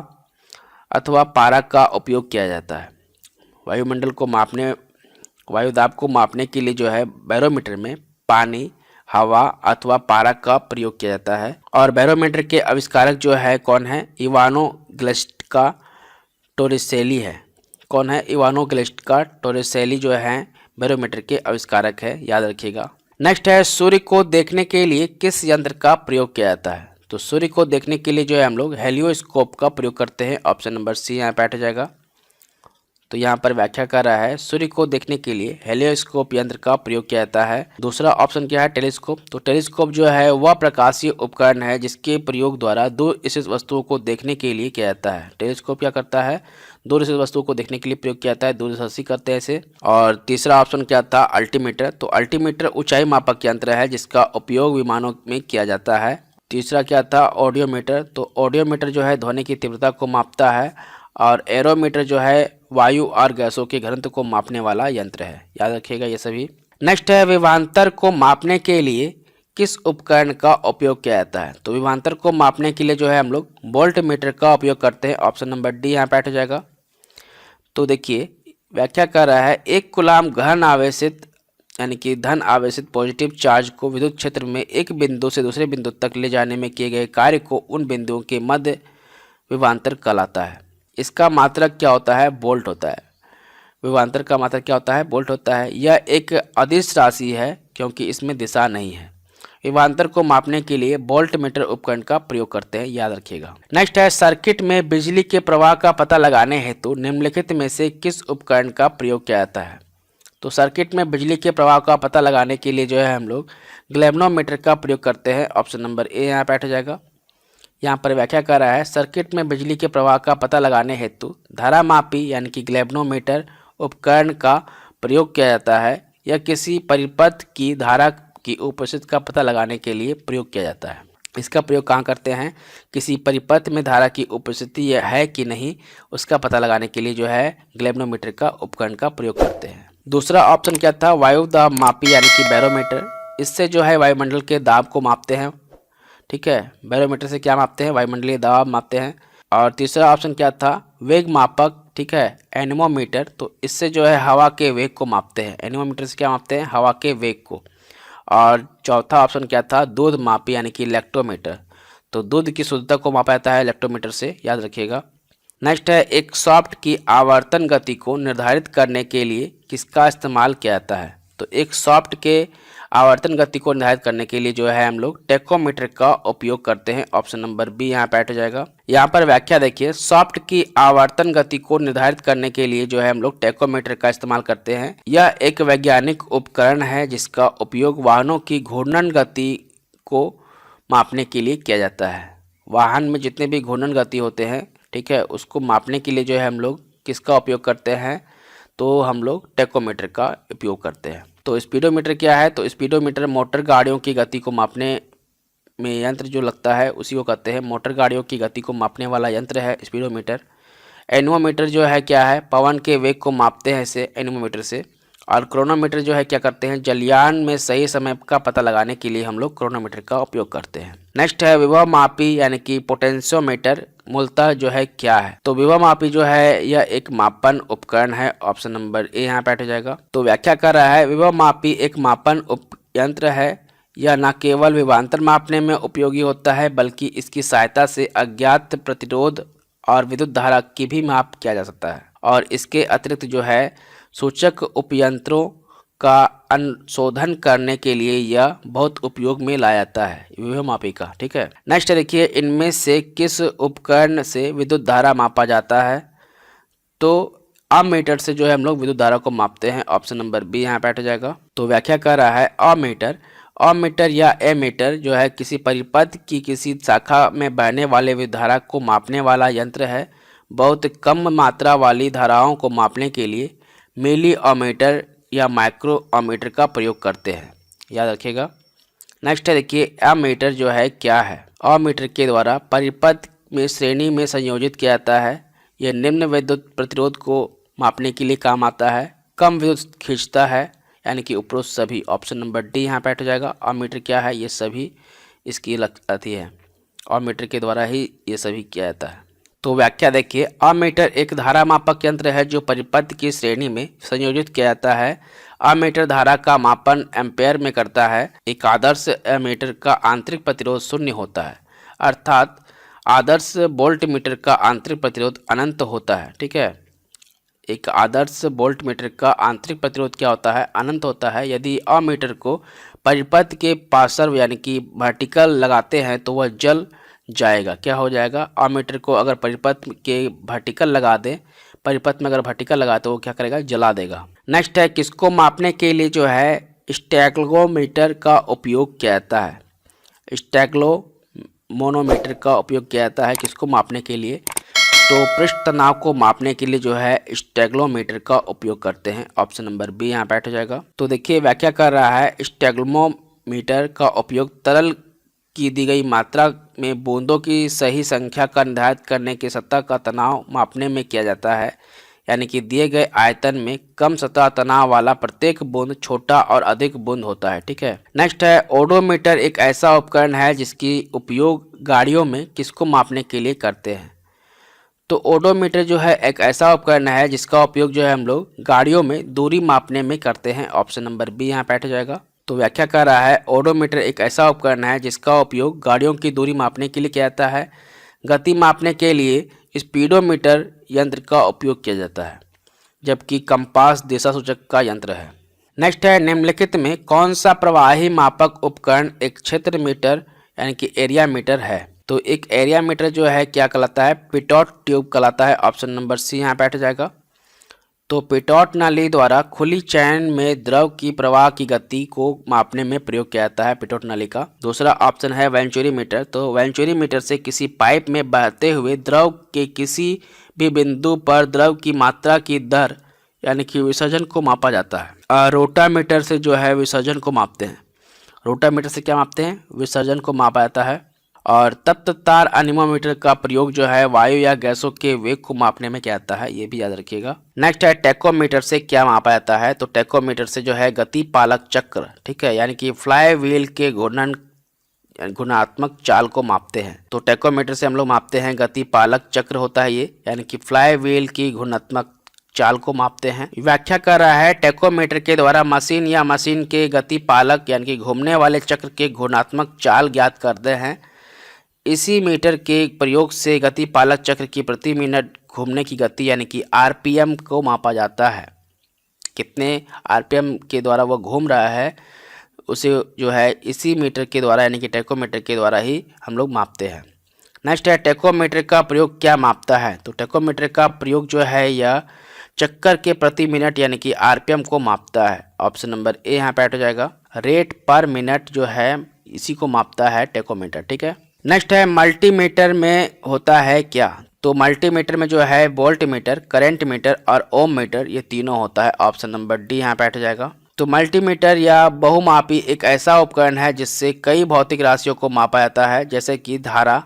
अथवा पारा का उपयोग किया जाता है। वायुमंडल को मापने, वायु दाब को मापने के लिए जो है बैरोमीटर में पानी, हवा अथवा पारा का प्रयोग किया जाता है। और बैरोमीटर के आविष्कारक जो है कौन है, इवानो ग्लिट्स्का टोरिसेली है। कौन है, इवानो ग्लिट्स्का टोरिसेली जो है बैरोमीटर के आविष्कारक है, याद रखिएगा। नेक्स्ट है सूर्य को देखने के लिए किस यंत्र का प्रयोग किया जाता है। तो सूर्य को देखने के लिए जो है हम लोग हेलियोस्कोप का प्रयोग करते हैं, ऑप्शन नंबर सी यहाँ पे बैठ जाएगा। तो यहाँ पर व्याख्या कर रहा है सूर्य को देखने के लिए हेलियोस्कोप यंत्र का प्रयोग किया जाता है। दूसरा ऑप्शन क्या है, टेलीस्कोप। तो टेलीस्कोप जो है वह प्रकाशीय उपकरण है जिसके प्रयोग द्वारा दूर स्थित वस्तुओं को देखने के लिए किया जाता है। टेलीस्कोप क्या करता है, दूर स्थित वस्तुओं को देखने के लिए प्रयोग किया जाता है, दूरदर्शी करते हैं इसे। और तीसरा ऑप्शन क्या था, अल्टीमीटर। तो अल्टीमीटर ऊंचाई मापक यंत्र है जिसका उपयोग विमानों में किया जाता है। तीसरा क्या था, ऑडियोमीटर। तो ऑडियोमीटर जो है ध्वनि की तीव्रता को मापता है। और एरोमीटर जो है वायु और गैसों के घनत्व को मापने वाला यंत्र है, याद रखिएगा ये सभी। नेक्स्ट है विभवांतर को मापने के लिए किस उपकरण का उपयोग किया जाता है। तो विभवांतर को मापने के लिए जो है हम लोग वोल्ट मीटर का उपयोग करते हैं, ऑप्शन नंबर डी यहाँ पे बैठ जाएगा। तो देखिए व्याख्या कर रहा है, 1 कूलाम घन आवेशित यानी कि धन आवेशित पॉजिटिव चार्ज को विद्युत क्षेत्र में एक बिंदु से दूसरे बिंदु तक ले जाने में किए गए कार्य को उन बिंदुओं के मध्य विभवांतर कहलाता है। इसका मात्रक क्या होता है, वोल्ट होता है। विभवांतर का मात्रक क्या होता है, वोल्ट होता है। यह एक अदिश राशि है क्योंकि इसमें दिशा नहीं है। विभवांतर को मापने के लिए वोल्ट मीटर उपकरण का प्रयोग करते हैं, याद रखिएगा। नेक्स्ट है सर्किट में बिजली के प्रवाह का पता लगाने हेतु निम्नलिखित में से किस उपकरण का प्रयोग किया जाता है। तो सर्किट में बिजली के प्रवाह का पता लगाने के लिए जो है हम लोग ग्लैव्नोमीटर का प्रयोग करते हैं, ऑप्शन नंबर ए यहाँ बैठ जाएगा। यहाँ पर व्याख्या कर रहा है, सर्किट में बिजली के प्रवाह का पता लगाने हेतु धारामापी यानी कि ग्लैव्नोमीटर उपकरण का प्रयोग किया जाता है। यह किसी परिपथ की धारा की उपस्थिति का पता लगाने के लिए प्रयोग किया जाता है। इसका प्रयोग कहाँ करते हैं? किसी परिपथ में धारा की उपस्थिति है कि नहीं उसका पता लगाने के लिए जो है गैल्वेनोमीटर का उपकरण का प्रयोग करते हैं। दूसरा ऑप्शन क्या था? वायु दाब मापी यानी कि बैरोमीटर। इससे जो है वायुमंडल के दाब को मापते हैं। ठीक है, बैरोमीटर से क्या मापते हैं? वायुमंडलीय दबाव मापते हैं। और तीसरा ऑप्शन क्या था? वेग मापक। ठीक है, एनेमोमीटर। तो इससे जो है हवा के वेग को मापते हैं। एनेमोमीटर से क्या मापते हैं? हवा के वेग को। और चौथा ऑप्शन क्या था? दूध मापी यानी कि लैक्टोमीटर। तो दूध की शुद्धता को मापा जाता है लैक्टोमीटर से, याद रखिएगा। नेक्स्ट है, एक सॉफ्ट की आवर्तन गति को निर्धारित करने के लिए किसका इस्तेमाल किया जाता है? तो एक सॉफ्ट के आवर्तन गति को निर्धारित करने के लिए जो है हम लोग टेकोमीटर का उपयोग करते हैं। ऑप्शन नंबर बी यहाँ पे हो जाएगा। यहाँ पर व्याख्या देखिए, सॉफ्ट की आवर्तन गति को निर्धारित करने के लिए जो है हम लोग टेकोमीटर का इस्तेमाल करते हैं। यह एक वैज्ञानिक उपकरण है जिसका उपयोग वाहनों की घूर्णन गति को मापने के लिए किया जाता है। वाहन में जितने भी घूर्णन गति होते हैं, ठीक है, उसको मापने के लिए जो है हम लोग किसका उपयोग करते हैं? तो हम लोग टेकोमीटर का उपयोग करते हैं। तो स्पीडोमीटर क्या है? तो स्पीडोमीटर मोटर गाड़ियों की गति को मापने में यंत्र जो लगता है उसी को कहते हैं। मोटर गाड़ियों की गति को मापने वाला यंत्र है स्पीडोमीटर। एनीमोमीटर जो है क्या है? पवन के वेग को मापते हैं इसे एनीमोमीटर से। और क्रोनोमीटर जो है क्या करते हैं? जलयान में सही समय का पता लगाने के लिए हम लोग क्रोनोमीटर का उपयोग करते हैं। नेक्स्ट है विभव मापी यानी कि पोटेंशियोमीटर। मूलतः जो है क्या है? तो विभव मापी जो है यह एक मापन उपकरण है। ऑप्शन नंबर ए यहाँ पे हो जाएगा। तो व्याख्या कर रहा है, विभव मापी एक मापन उपयंत्र है। यह न केवल विभवांतर मापने में उपयोगी होता है बल्कि इसकी सहायता से अज्ञात प्रतिरोध और विद्युत धारा की भी माप किया जा सकता है। और इसके अतिरिक्त जो है सूचक उपयंत्रों का अनुशोधन करने के लिए यह बहुत उपयोग में लाया जाता है विभव मापी का। ठीक है, नेक्स्ट देखिए, इनमें से किस उपकरण से विद्युत धारा मापा जाता है? तो अमीटर से जो है हम लोग विद्युत धारा को मापते हैं। ऑप्शन नंबर बी यहाँ पे हो जाएगा। तो व्याख्या कर रहा है, अमीटर अमीटर या एमीटर जो है किसी परिपथ की किसी शाखा में बहने वाले विद्युत धारा को मापने वाला यंत्र है। बहुत कम मात्रा वाली धाराओं को मापने के लिए मिली अमीटर या माइक्रो अमीटर का प्रयोग करते हैं, याद रखिएगा। नेक्स्ट है देखिए, अमीटर जो है क्या है? अमीटर के द्वारा परिपथ में श्रेणी में संयोजित किया जाता है। यह निम्न विद्युत प्रतिरोध को मापने के लिए काम आता है। कम विद्युत खींचता है यानी कि उपरोक्त सभी। ऑप्शन नंबर डी यहाँ पे हो जाएगा। अमीटर क्या है? ये सभी इसकी अथी है, अमीटर के द्वारा ही ये सभी किया जाता है। तो व्याख्या देखिए, अमीटर एक धारा मापक यंत्र है जो परिपथ की श्रेणी में संयोजित किया जाता है। अमीटर धारा का मापन एम्पेयर में करता है। एक आदर्श अमीटर का आंतरिक प्रतिरोध शून्य होता है, अर्थात आदर्श वोल्ट मीटर का आंतरिक प्रतिरोध अनंत होता है। ठीक है, एक आदर्श वोल्ट मीटर का आंतरिक प्रतिरोध क्या होता है? अनंत होता है। यदि अमीटर को परिपथ के पार्श्व यानी कि वर्टिकल लगाते हैं तो वह जल जाएगा। क्या हो जाएगा? अमीटर को अगर परिपथ के वर्टिकल लगा दें, परिपथ में अगर वर्टिकल लगा तो वो क्या करेगा? जला देगा। नेक्स्ट है, किसको मापने के लिए जो है स्टेग्लोमीटर का उपयोग किया जाता है? स्टेग्लोमोनोमीटर का उपयोग किया जाता है किसको मापने के लिए? तो पृष्ठ तनाव को मापने के लिए जो है स्टेग्लोमीटर का उपयोग करते हैं। ऑप्शन नंबर बी यहाँ पे हो जाएगा। तो देखिए, व्याख्या कर रहा है, स्टेग्लोमीटर का उपयोग तरल की दी गई मात्रा में बूंदों की सही संख्या का निर्धारित करने के सतह का तनाव मापने में किया जाता है। यानी कि दिए गए आयतन में कम सतह तनाव वाला प्रत्येक बूंद छोटा और अधिक बूंद होता है। ठीक है, नेक्स्ट है, ओडोमीटर एक ऐसा उपकरण है जिसकी उपयोग गाड़ियों में किसको मापने के लिए करते हैं? तो ओडोमीटर जो है एक ऐसा उपकरण है जिसका उपयोग जो है हम लोग गाड़ियों में दूरी मापने में करते हैं। ऑप्शन नंबर बी यहाँ पे हो जाएगा। तो व्याख्या कर रहा है, ओडोमीटर एक ऐसा उपकरण है जिसका उपयोग गाड़ियों की दूरी मापने के लिए किया जाता है। गति मापने के लिए स्पीडोमीटर यंत्र का उपयोग किया जाता है, जबकि कंपास दिशा सूचक का यंत्र है। नेक्स्ट है, निम्नलिखित में कौन सा प्रवाही मापक उपकरण एक क्षेत्र मीटर यानी कि एरिया मीटर है? तो एक एरिया मीटर जो है क्या कहलाता है? पिटॉट ट्यूब कहलाता है। ऑप्शन नंबर सी यहाँ बैठ जाएगा। तो पिटॉट नाली द्वारा खुली चैन में द्रव की प्रवाह की गति को मापने में प्रयोग किया जाता है पिटॉट नाली का। दूसरा ऑप्शन है वेंचुरी मीटर। तो वेंचुरी मीटर से किसी पाइप में बहते हुए द्रव के किसी भी बिंदु पर द्रव की मात्रा की दर यानी कि विसर्जन को मापा जाता है। रोटामीटर से जो है विसर्जन को मापते हैं। रोटामीटर से क्या मापते हैं? विसर्जन को मापा जाता है। और तप्त तार अनिमोमीटर का प्रयोग जो है वायु या गैसों के वेग को मापने में क्या आता है, ये भी याद रखिएगा। नेक्स्ट है टेकोमीटर से क्या मापा जाता है, तो टेकोमीटर से जो है गति पालक चक्र, ठीक है, यानी कि फ्लाई व्हील के गुणात्मक चाल को मापते हैं। तो टेकोमीटर से हम लोग मापते हैं गति पालक चक्र होता है ये, यानी कि फ्लाई व्हील की गुणात्मक चाल को मापते हैं। व्याख्या कर रहा है टेकोमीटर के द्वारा मशीन या मशीन के गति पालक यानी कि घूमने वाले चक्र के गुणात्मक चाल ज्ञात करते हैं। इसी मीटर के प्रयोग से गति पालक चक्र की प्रति मिनट घूमने की गति यानी कि आरपीएम को मापा जाता है। कितने आरपीएम के द्वारा वो घूम रहा है उसे जो है इसी मीटर के द्वारा यानी कि टेकोमीटर के द्वारा ही हम लोग मापते हैं। नेक्स्ट है टेकोमीटर का प्रयोग क्या मापता है, तो टेकोमीटर का प्रयोग जो है यह चक्कर के प्रति मिनट यानी कि आरपीएम को मापता है। ऑप्शन नंबर ए यहाँ पे ऐड हो जाएगा। रेट पर मिनट जो है इसी को मापता है टेकोमीटर, ठीक है। नेक्स्ट है मल्टीमीटर में होता है क्या, तो मल्टीमीटर में जो है वोल्ट मीटर, करंट मीटर और ओम मीटर ये तीनों होता है। ऑप्शन नंबर डी यहाँ पे ऐड हो जाएगा। तो मल्टीमीटर या बहुमापी एक ऐसा उपकरण है जिससे कई भौतिक राशियों को मापा जाता है, जैसे कि धारा,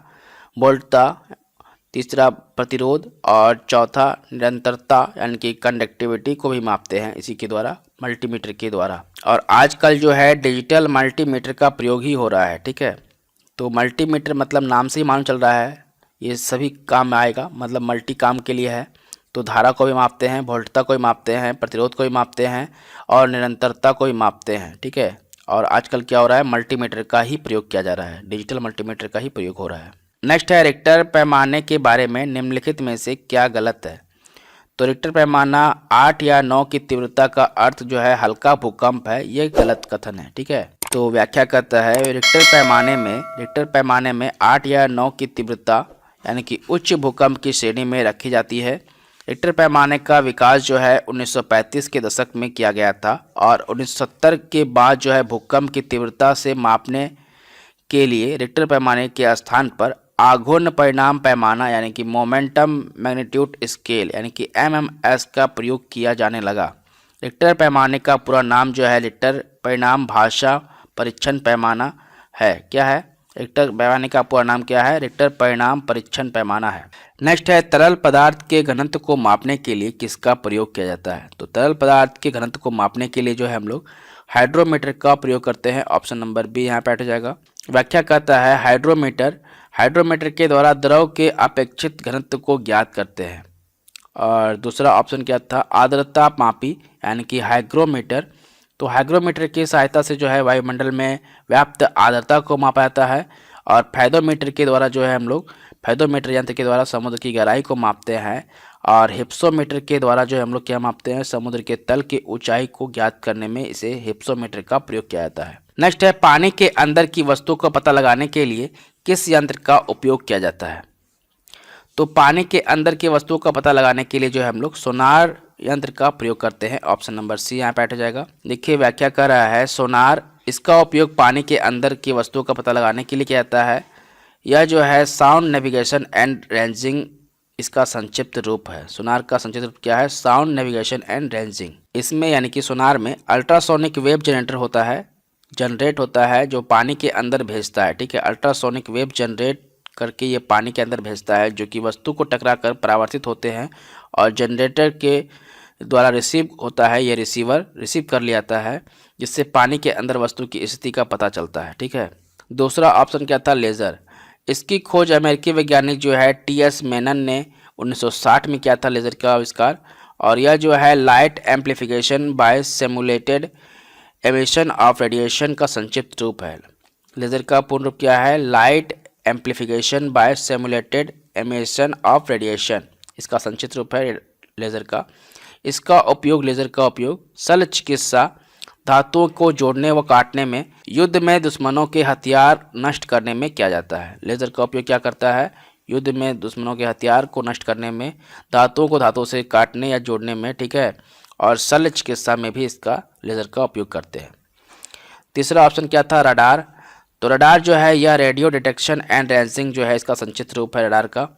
वोल्टता, तीसरा प्रतिरोध और चौथा निरंतरता यानी कि कंडक्टिविटी को भी मापते हैं इसी के द्वारा, मल्टीमीटर के द्वारा। और आजकल जो है डिजिटल मल्टीमीटर का प्रयोग ही हो रहा है, ठीक है। तो मल्टीमीटर मतलब नाम से ही मालूम चल रहा है ये सभी काम में आएगा, मतलब मल्टी काम के लिए है। तो धारा को भी मापते हैं, वोल्टता को भी मापते हैं, प्रतिरोध को भी मापते हैं और निरंतरता को भी मापते हैं, ठीक है। और आजकल क्या हो रहा है, मल्टीमीटर का ही प्रयोग किया जा रहा है, डिजिटल मल्टीमीटर का ही प्रयोग हो रहा है। नेक्स्ट है रिक्टर पैमाने के बारे में निम्नलिखित में से क्या गलत है, तो रिक्टर पैमाना 8 या 9 की तीव्रता का अर्थ जो है हल्का भूकंप है, ये गलत कथन है, ठीक है। तो व्याख्या करता है रिक्टर पैमाने में 8 या 9 की तीव्रता यानी कि उच्च भूकंप की श्रेणी में रखी जाती है। रिक्टर पैमाने का विकास जो है 1935 के दशक में किया गया था और 1970 के बाद जो है भूकंप की तीव्रता से मापने के लिए रिक्टर पैमाने के स्थान पर आघूर्ण परिणाम पैमाना यानी कि मोमेंटम मैग्नीट्यूड स्केल यानी कि एमएमएस का प्रयोग किया जाने लगा। रिक्टर पैमाने का पूरा नाम जो है रिक्टर परिणाम भाषा परीक्षण पैमाना है। क्या है, रिक्टर पैमाने का पूरा नाम क्या है, रिक्टर परिणाम परीक्षण पैमाना है। नेक्स्ट है तरल पदार्थ के घनत्व को मापने के लिए किसका प्रयोग किया जाता है, तो तरल पदार्थ के घनत्व को मापने के लिए जो है हम लोग हाइड्रोमीटर का प्रयोग करते हैं। ऑप्शन नंबर बी यहाँ पे हट जाएगा। व्याख्या करता है हाइड्रोमीटर के द्वारा द्रव के अपेक्षित घनत्व को ज्ञात करते हैं। और दूसरा ऑप्शन क्या था, आर्द्रता मापी यानी कि हाइग्रोमीटर। तो हाइग्रोमीटर की सहायता से जो है वायुमंडल में व्याप्त आर्द्रता को मापा जाता है। और फैदोमीटर के द्वारा जो है हम लोग फैदोमीटर यंत्र के द्वारा समुद्र की गहराई को मापते हैं। और हिप्सोमीटर के द्वारा जो है हम लोग क्या मापते हैं, समुद्र के तल की ऊंचाई को ज्ञात करने में इसे हिप्सोमीटर का प्रयोग किया जाता है। नेक्स्ट है पानी के अंदर की वस्तु को पता लगाने के लिए किस यंत्र का उपयोग किया जाता है, तो पानी के अंदर की वस्तुओं का पता लगाने के लिए जो है हम लोग सोनार यंत्र का प्रयोग करते हैं। ऑप्शन नंबर सी यहाँ पे हट जाएगा। देखिए व्याख्या कर रहा है सोनार, इसका उपयोग पानी के अंदर की वस्तुओं का पता लगाने के लिए किया जाता है। यह जो है साउंड नेविगेशन एंड रेंजिंग इसका संक्षिप्त रूप है। सोनार का संक्षिप्त रूप क्या है, साउंड नेविगेशन एंड रेंजिंग। इसमें यानी कि सोनार में अल्ट्रासोनिक वेव जनरेट होता है जो पानी के अंदर भेजता है, ठीक है। अल्ट्रासोनिक वेव जनरेट करके ये पानी के अंदर भेजता है जो कि वस्तु को टकराकर परावर्तित होते हैं और जनरेटर के द्वारा रिसीव होता है, ये रिसीवर रिसीव कर लिया जाता है जिससे पानी के अंदर वस्तु की स्थिति का पता चलता है, ठीक है। दूसरा ऑप्शन क्या था, लेज़र। इसकी खोज अमेरिकी वैज्ञानिक जो है टी.एस. मेनन ने 1960 में किया था लेज़र का आविष्कार। और यह जो है light amplification by simulated emission of radiation का संक्षिप्त रूप है। लेज़र का पूर्ण रूप क्या है, light amplification by simulated emission of radiation, इसका संक्षिप्त रूप है लेज़र का। लेज़र का उपयोग शल्य चिकित्सा, धातुओं को जोड़ने व काटने में, युद्ध में दुश्मनों के हथियार नष्ट करने में किया जाता है। लेज़र का उपयोग क्या करता है, युद्ध में दुश्मनों के हथियार को नष्ट करने में, धातुओं को धातुओं से काटने या जोड़ने में, ठीक है। और शल्य चिकित्सा में भी इसका लेज़र का उपयोग करते हैं। तीसरा ऑप्शन क्या था, रडार। तो रडार जो है यह रेडियो डिटेक्शन एंड रेंजिंग जो है इसका संक्षिप्त रूप है रडार का।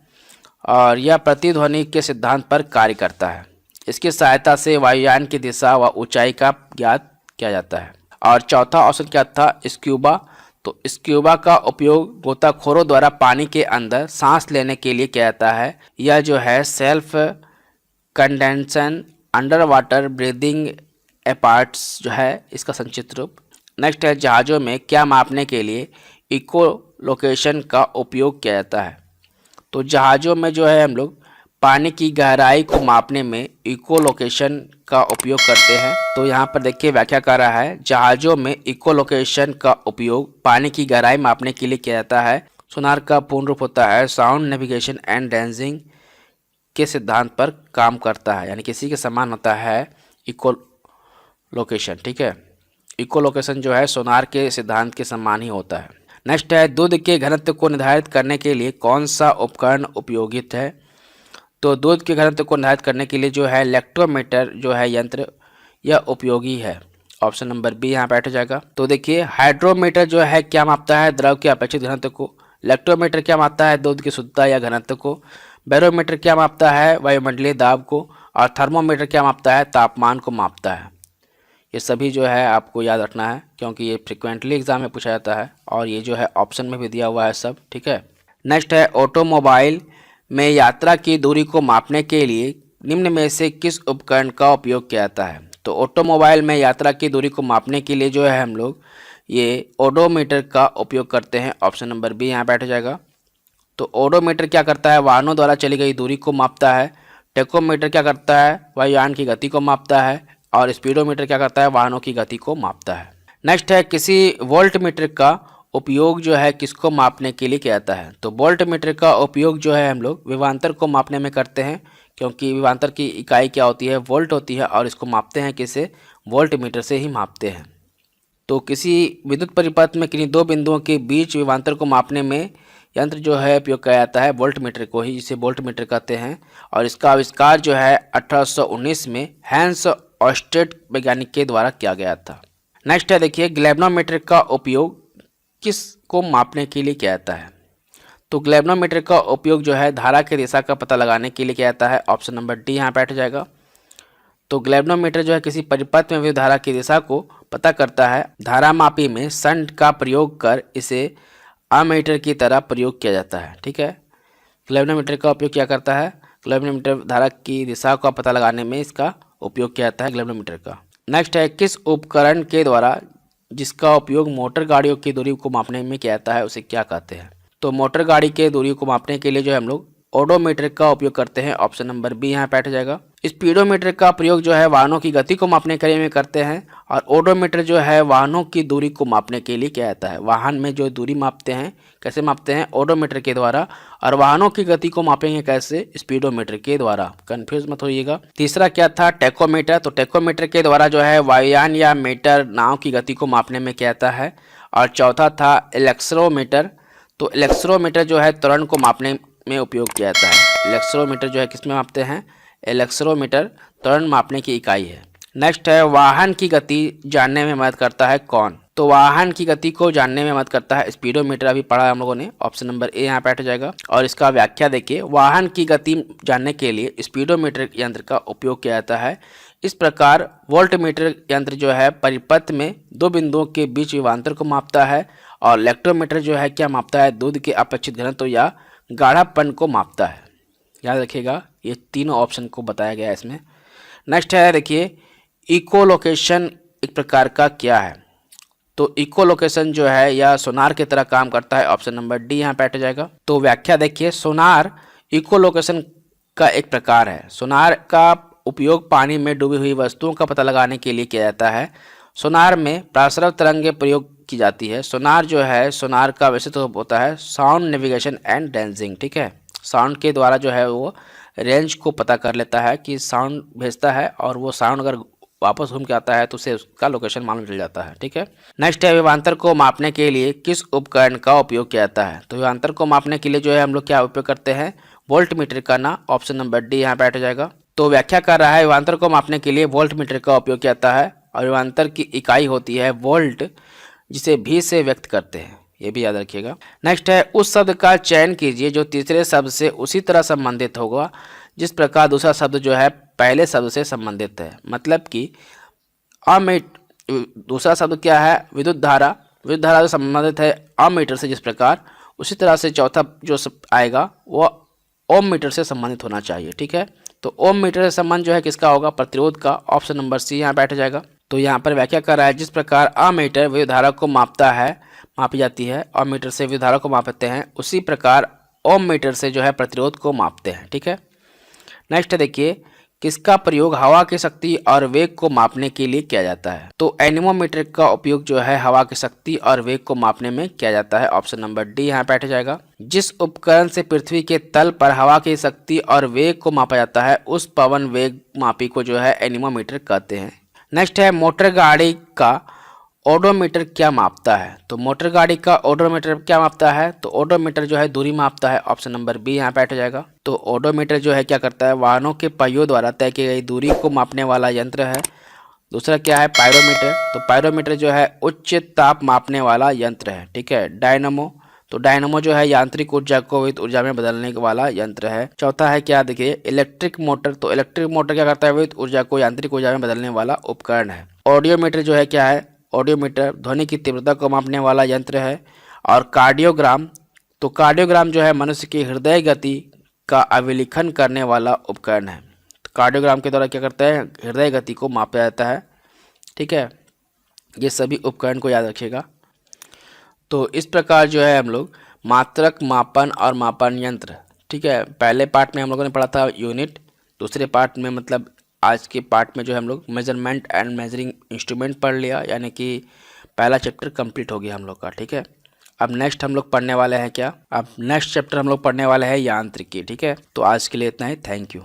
और यह प्रतिध्वनि के सिद्धांत पर कार्य करता है। इसकी सहायता से वायुयान की दिशा व ऊंचाई का ज्ञात किया जाता है। और चौथा ऑप्शन क्या था, स्क्यूबा। तो स्क्यूबा का उपयोग गोताखोरों द्वारा पानी के अंदर सांस लेने के लिए किया जाता है। यह जो है self contained under water breathing apparatus जो है इसका संक्षिप्त रूप। नेक्स्ट है जहाज़ों में क्या मापने के लिए इको लोकेशन का उपयोग किया जाता है। तो जहाज़ों में जो है हम लोग पानी की गहराई को मापने में इको लोकेशन का उपयोग करते हैं। तो यहाँ पर देखिए व्याख्या कर रहा है, जहाज़ों में इको लोकेशन का उपयोग पानी की गहराई मापने के लिए किया जाता है। सोनार का पूर्ण रूप होता है साउंड नेविगेशन एंड डेंसिंग के सिद्धांत पर काम करता है, यानी किसी के समान होता है इको लोकेशन। ठीक है, इको लोकेशन जो है सोनार के सिद्धांत के समान ही होता है। नेक्स्ट है दूध के घनत्व को निर्धारित करने के लिए कौन सा उपकरण उपयोगित है। तो दूध के घनत्व को निर्धारित करने के लिए जो है लैक्टोमीटर जो है यंत्र यह उपयोगी है। ऑप्शन नंबर बी यहाँ बैठ जाएगा। तो देखिए हाइड्रोमीटर जो है क्या मापता है द्रव के अपेक्षित घनत्व को, लैक्टोमीटर क्या मापता है दूध की शुद्धता या घनत्व को, बैरोमीटर क्या मापता है वायुमंडलीय दाब को, और थर्मोमीटर क्या मापता है तापमान को मापता है। ये सभी जो है आपको याद रखना है क्योंकि ये फ्रिक्वेंटली एग्जाम में पूछा जाता है और ये जो है ऑप्शन में भी दिया हुआ है सब। ठीक है, नेक्स्ट है ऑटोमोबाइल में यात्रा की दूरी को मापने के लिए निम्न में से किस उपकरण का उपयोग किया जाता है। तो ऑटोमोबाइल में यात्रा की दूरी को मापने के लिए जो है हम लोग ये ओडोमीटर का उपयोग करते हैं। ऑप्शन नंबर बी यहाँ बैठ जाएगा। तो ओडोमीटर क्या करता है वाहनों द्वारा चली गई दूरी को मापता है। टेकोमीटर क्या करता है वायुयान की गति को मापता है। और स्पीडोमीटर क्या करता है वाहनों की गति को मापता है। नेक्स्ट है किसी वोल्टमीटर का उपयोग जो है किसको मापने के लिए किया जाता है। तो वोल्टमीटर का उपयोग जो है हम लोग विभवांतर को मापने में करते हैं क्योंकि विभवांतर की इकाई क्या होती है वोल्ट होती है और इसको मापते हैं किससे वोल्टमीटर से ही मापते हैं। तो किसी विद्युत परिपथ में किन्हीं दो बिंदुओं के बीच विभवांतर को मापने में यंत्र जो है उपयोग किया जाता है वोल्टमीटर को ही, जिसे वोल्टमीटर कहते हैं। और इसका आविष्कार जो है 1819 में हैंस ऑस्टेड वैज्ञानिक के द्वारा किया गया था। नेक्स्ट है देखिए ग्लैब्नोमीटर का उपयोग किस को मापने के लिए किया जाता है। तो ग्लैब्नोमीटर का उपयोग जो है धारा की दिशा का पता लगाने के लिए किया जाता है। ऑप्शन नंबर डी यहाँ बैठ जाएगा। तो ग्लैब्नोमीटर जो है किसी परिपथ में विद्युत धारा की दिशा को पता करता है। धारा मापी में शंट का प्रयोग कर इसे अमीटर की तरह प्रयोग किया जाता है। ठीक है, ग्लैब्नोमीटर का उपयोग क्या करता है ग्लैब्नोमीटर धारा की दिशा का पता लगाने में इसका उपयोग किया जाता है ग्लैब्नोमीटर का। नेक्स्ट है किस उपकरण के द्वारा जिसका उपयोग मोटर गाड़ियों की दूरी को मापने में किया जाता है उसे क्या कहते हैं। तो मोटर गाड़ी के दूरी को मापने के लिए जो है हम लोग ओडोमीटर का उपयोग करते हैं। ऑप्शन नंबर बी यहाँ बैठ जाएगा। स्पीडोमीटर का प्रयोग जो है वाहनों की गति को मापने के लिए में करते हैं और ओडोमीटर जो है वाहनों की दूरी को मापने के लिए किया जाता है। वाहन में जो दूरी मापते हैं कैसे मापते हैं ओडोमीटर के द्वारा, और वाहनों की गति को मापेंगे कैसे स्पीडोमीटर के द्वारा। कंफ्यूज मत होइएगा। तीसरा क्या था टेकोमीटर। तो टेकोमीटर के द्वारा जो है वायुयान या मीटर नाव की गति को मापने में किया जाता है। और चौथा था इलेक्ट्रोमीटर। तो इलेक्ट्रोमीटर जो है त्वरण को मापने में उपयोग किया जाता है। इलेक्ट्रोमीटर जो है किसमें मापते हैं इलेक्ट्रोमीटर त्वरण मापने की इकाई है। नेक्स्ट है वाहन की गति जानने में मदद करता है कौन। तो वाहन की गति को जानने में मदद करता है स्पीडोमीटर, अभी पढ़ा है हम लोगों ने। ऑप्शन नंबर ए यहाँ बैठ जाएगा। और इसका व्याख्या देखिए वाहन की गति जानने के लिए स्पीडोमीटर यंत्र का उपयोग किया जाता है। इस प्रकार वोल्टमीटर यंत्र जो है परिपथ में दो बिंदुओं के बीच विभवांतर को मापता है और लैक्टोमीटर जो है क्या मापता है दूध के अपेक्षित घनत्व या गाढ़ापन को मापता है। याद रखिएगा ये तीनों ऑप्शन को बताया गया है इसमें। नेक्स्ट है देखिए इको लोकेशन एक प्रकार का क्या है। तो इको लोकेशन जो है या सोनार की तरह काम करता है। ऑप्शन नंबर डी यहाँ बैठ जाएगा। तो व्याख्या देखिए सोनार इको लोकेशन का एक प्रकार है। सोनार का उपयोग पानी में डूबी हुई वस्तुओं का पता लगाने के लिए किया जाता है। सोनार में प्रासरव तरंगें प्रयोग की जाती है। सोनार जो है सोनार का वैसे तो होता है साउंड नेविगेशन एंड डेंसिंग। ठीक है, साउंड के द्वारा जो है वो रेंज को पता कर लेता है कि साउंड भेजता है और वो साउंड अगर वापस घूम के आता है तो उसे उसका लोकेशन मालूम चल जाता है। ठीक है, नेक्स्ट है विभवांतर को मापने के लिए किस उपकरण का उपयोग किया जाता है। तो विभवांतर को मापने के लिए जो है हम लोग क्या उपयोग करते हैं वोल्टमीटर का ना। ऑप्शन नंबर डी यहाँ बैठ जाएगा। तो व्याख्या कर रहा है विभवांतर को मापने के लिए वोल्टमीटर का उपयोग किया जाता है और विभवांतर की इकाई होती है वोल्ट, जिसे भी से व्यक्त करते हैं। ये भी याद रखिएगा। नेक्स्ट है उस शब्द का चयन कीजिए जो तीसरे शब्द से उसी तरह संबंधित होगा जिस प्रकार दूसरा शब्द जो है पहले शब्द से संबंधित है। मतलब कि दूसरा शब्द क्या है विद्युत धारा, विद्युत धारा से संबंधित है अमीटर से जिस प्रकार, उसी तरह से चौथा जो आएगा वो ओम मीटर से संबंधित होना चाहिए। ठीक है, तो ओम मीटर से संबंध जो है किसका होगा, प्रतिरोध का। ऑप्शन नंबर सी यहाँ बैठ जाएगा। तो यहाँ पर व्याख्या कर रहा है, जिस प्रकार अमीटर विद्युत धारा को मापता है, मापी जाती है, अमीटर से विद्युत धारा को मापते हैं, उसी प्रकार ओम मीटर से जो है प्रतिरोध को मापते हैं। ठीक है, नेक्स्ट देखिए, किसका प्रयोग हवा की शक्ति और वेग को मापने के लिए किया जाता है। तो एनीमोमीटर का उपयोग जो है हवा की शक्ति और वेग को मापने में किया जाता है। ऑप्शन नंबर डी यहाँ बैठ जाएगा। जिस उपकरण से पृथ्वी के तल पर हवा की शक्ति और वेग को मापा जाता है, उस पवन वेग मापी को जो है एनीमोमीटर कहते हैं। नेक्स्ट है, मोटर गाड़ी का ओडोमीटर क्या मापता है। तो मोटर गाड़ी का ओडोमीटर क्या मापता है, तो ओडोमीटर जो है दूरी मापता है। ऑप्शन नंबर बी यहाँ बैठ जाएगा। तो ओडोमीटर जो है क्या करता है, वाहनों के पहियों द्वारा तय की गई दूरी को मापने वाला यंत्र है। दूसरा क्या है, पायरोमीटर। तो पायरोमीटर जो है उच्च ताप मापने वाला यंत्र है। ठीक है, डायनमो। तो डायनमो जो है यांत्रिक ऊर्जा को विद्युत ऊर्जा में बदलने वाला यंत्र है। चौथा है क्या, देखिए इलेक्ट्रिक मोटर। तो इलेक्ट्रिक मोटर क्या करता है, विद्युत ऊर्जा को यांत्रिक ऊर्जा में बदलने वाला उपकरण है। ऑडियोमीटर जो है क्या है, ऑडियोमीटर ध्वनि की तीव्रता को मापने वाला यंत्र है। और कार्डियोग्राम, तो कार्डियोग्राम जो है मनुष्य की हृदय गति का अभिलेखन करने वाला उपकरण है। तो कार्डियोग्राम के द्वारा क्या करता है, हृदय गति को मापा जाता है। ठीक है, ये सभी उपकरण को याद रखिएगा। तो इस प्रकार जो है हम लोग मात्रक, मापन और मापन यंत्र, ठीक है, पहले पार्ट में हम लोगों ने पढ़ा था यूनिट, दूसरे पार्ट में मतलब आज के पार्ट में जो है हम लोग मेजरमेंट एंड मेजरिंग इंस्ट्रूमेंट पढ़ लिया, यानी कि पहला चैप्टर कंप्लीट हो गया हम लोग का। ठीक है, अब नेक्स्ट हम लोग पढ़ने वाले हैं क्या, अब नेक्स्ट चैप्टर हम लोग पढ़ने वाले हैं यांत्रिकी। ठीक है, तो आज के लिए इतना ही, थैंक यू।